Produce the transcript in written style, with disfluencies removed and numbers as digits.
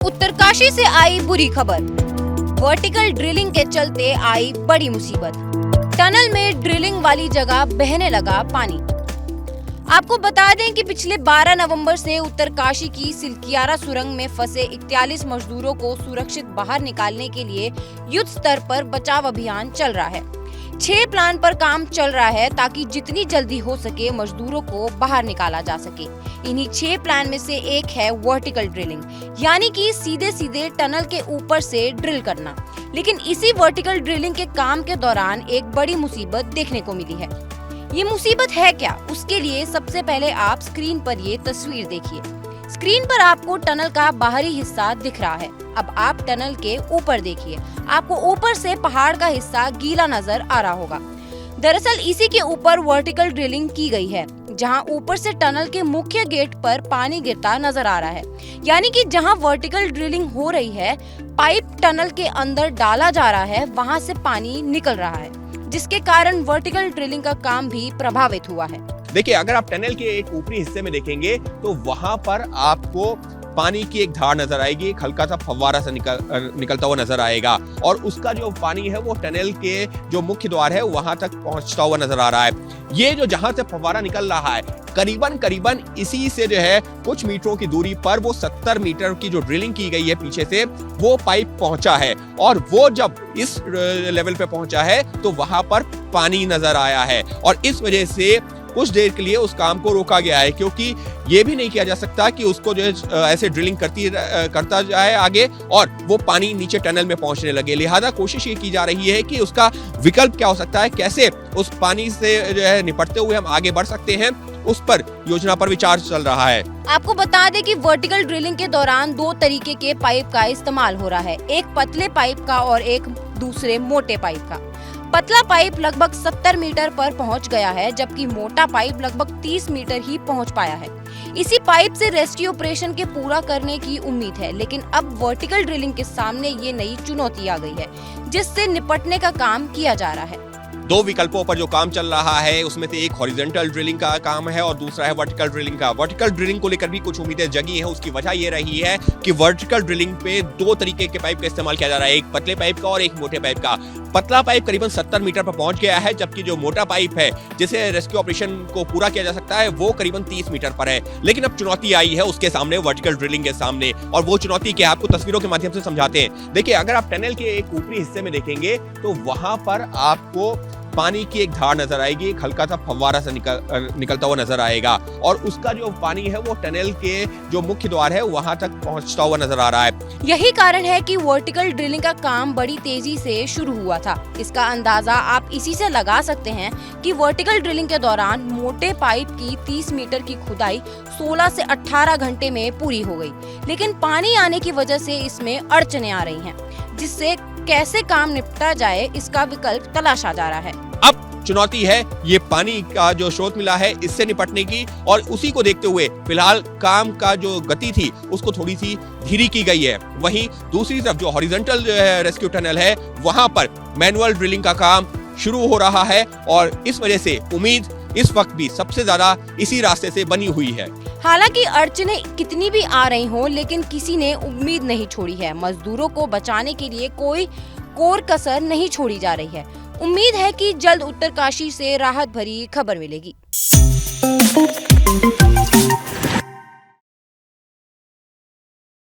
उत्तरकाशी से आई बुरी खबर। वर्टिकल ड्रिलिंग के चलते आई बड़ी मुसीबत। टनल में ड्रिलिंग वाली जगह बहने लगा पानी। आपको बता दें कि पिछले 12 नवंबर से उत्तरकाशी की सिलकियारा सुरंग में फंसे 41 मजदूरों को सुरक्षित बाहर निकालने के लिए युद्ध स्तर पर बचाव अभियान चल रहा है। 6 प्लान पर काम चल रहा है ताकि जितनी जल्दी हो सके मजदूरों को बाहर निकाला जा सके। इन्हीं 6 प्लान में से एक है वर्टिकल ड्रिलिंग, यानी कि सीधे सीधे टनल के ऊपर से ड्रिल करना। लेकिन इसी वर्टिकल ड्रिलिंग के काम के दौरान एक बड़ी मुसीबत देखने को मिली है। ये मुसीबत है क्या, उसके लिए सबसे पहले आप स्क्रीन पर ये तस्वीर देखिए। स्क्रीन पर आपको टनल का बाहरी हिस्सा दिख रहा है। अब आप टनल के ऊपर देखिए, आपको ऊपर से पहाड़ का हिस्सा गीला नजर आ रहा होगा। दरअसल इसी के ऊपर वर्टिकल ड्रिलिंग की गई है, जहां ऊपर से टनल के मुख्य गेट पर पानी गिरता नजर आ रहा है। यानी कि जहां वर्टिकल ड्रिलिंग हो रही है, पाइप टनल के अंदर डाला जा रहा है, वहां से पानी निकल रहा है, जिसके कारण वर्टिकल ड्रिलिंग का काम भी प्रभावित हुआ है। देखिए, अगर आप टनल के एक ऊपरी हिस्से में देखेंगे तो वहां पर आपको पानी की एक धार नजर आएगी, एक हल्का सा फव्वारा सा निकलता हुआ नजर आएगा और उसका जो पानी है वो टनल के जो मुख्य द्वार है वहां तक पहुंचता हुआ नजर आ रहा है। ये जो जहां से फव्वारा निकल रहा है, करीबन इसी से जो है कुछ मीटरों की दूरी पर वो 70 मीटर की जो ड्रिलिंग की गई है पीछे से, वो पाइप पहुंचा है और वो जब इस लेवल पे पहुंचा है तो वहां पर पानी नजर आया है और इस वजह से कुछ देर के लिए उस काम को रोका गया है, क्योंकि ये भी नहीं किया जा सकता कि उसको जो है ऐसे ड्रिलिंग करता जाए आगे और वो पानी नीचे टनल में पहुंचने लगे। लिहाजा कोशिश ये की जा रही है कि उसका विकल्प क्या हो सकता है, कैसे उस पानी से जो है निपटते हुए हम आगे बढ़ सकते हैं, उस पर योजना पर विचार चल रहा है। आपको बता दें कि वर्टिकल ड्रिलिंग के दौरान 2 तरीके के पाइप का इस्तेमाल हो रहा है, एक पतले पाइप का और एक दूसरे मोटे पाइप का। पतला पाइप लगभग 70 मीटर पर पहुंच गया है, जबकि मोटा पाइप लगभग 30 मीटर ही पहुंच पाया है। इसी पाइप से रेस्क्यू ऑपरेशन के पूरा करने की उम्मीद है, लेकिन अब वर्टिकल ड्रिलिंग के सामने ये नई चुनौती आ गई है, जिससे निपटने का काम किया जा रहा है। 2 विकल्पों पर जो काम चल रहा है उसमें से एक हॉरिजॉन्टल ड्रिलिंग का काम है और दूसरा है वर्टिकल ड्रिलिंग का। वर्टिकल ड्रिलिंग को लेकर भी कुछ उम्मीदें जगी हैं। उसकी वजह ये रही है कि वर्टिकल ड्रिलिंग पे 2 तरीके के पाइप का इस्तेमाल किया जा रहा है, एक पतले पाइप का और एक मोटे पाइप का। पतला पाइप करीबन 70 मीटर पर पहुंच गया है, जबकि जो मोटा पाइप है जिसे रेस्क्यू ऑपरेशन को पूरा किया जा सकता है वो करीबन 30 मीटर पर है। लेकिन अब चुनौती आई है उसके सामने, वर्टिकल ड्रिलिंग के सामने, और वो चुनौती क्या है आपको तस्वीरों के माध्यम से समझाते हैं। देखिए, अगर आप टनल के एक ऊपरी हिस्से में देखेंगे तो वहां पर आपको पानी की एक धार नजर आएगी, एक हल्का सा फव्वारा सा निकलता हुआ नजर आएगा और उसका जो पानी है वो टनल के जो मुख्य द्वार है वहां तक पहुंचता हुआ नजर आ रहा है। यही कारण है कि वर्टिकल ड्रिलिंग का काम बड़ी तेजी से शुरू हुआ था। इसका अंदाजा आप इसी से लगा सकते हैं कि वर्टिकल ड्रिलिंग के दौरान मोटे पाइप की 30 मीटर की खुदाई 16 से 18 घंटे में पूरी हो गई। लेकिन पानी आने की वजह से इसमें अड़चनें आ रही हैं, जिससे कैसे काम निपटा जाए इसका विकल्प तलाशा जा रहा है। अब चुनौती है ये पानी का जो स्रोत मिला है इससे निपटने की, और उसी को देखते हुए फिलहाल काम का जो गति थी उसको थोड़ी सी धीरी की गई है। वहीं दूसरी तरफ जो हॉरिजॉन्टल रेस्क्यू टनल है वहां पर मैनुअल ड्रिलिंग का काम शुरू हो रहा है और इस वजह से उम्मीद इस वक्त भी सबसे ज्यादा इसी रास्ते से बनी हुई है। हालांकि अड़चनें कितनी भी आ रही हों, लेकिन किसी ने उम्मीद नहीं छोड़ी है। मजदूरों को बचाने के लिए कोई कोर कसर नहीं छोड़ी जा रही है। उम्मीद है कि जल्द उत्तरकाशी से राहत भरी खबर मिलेगी।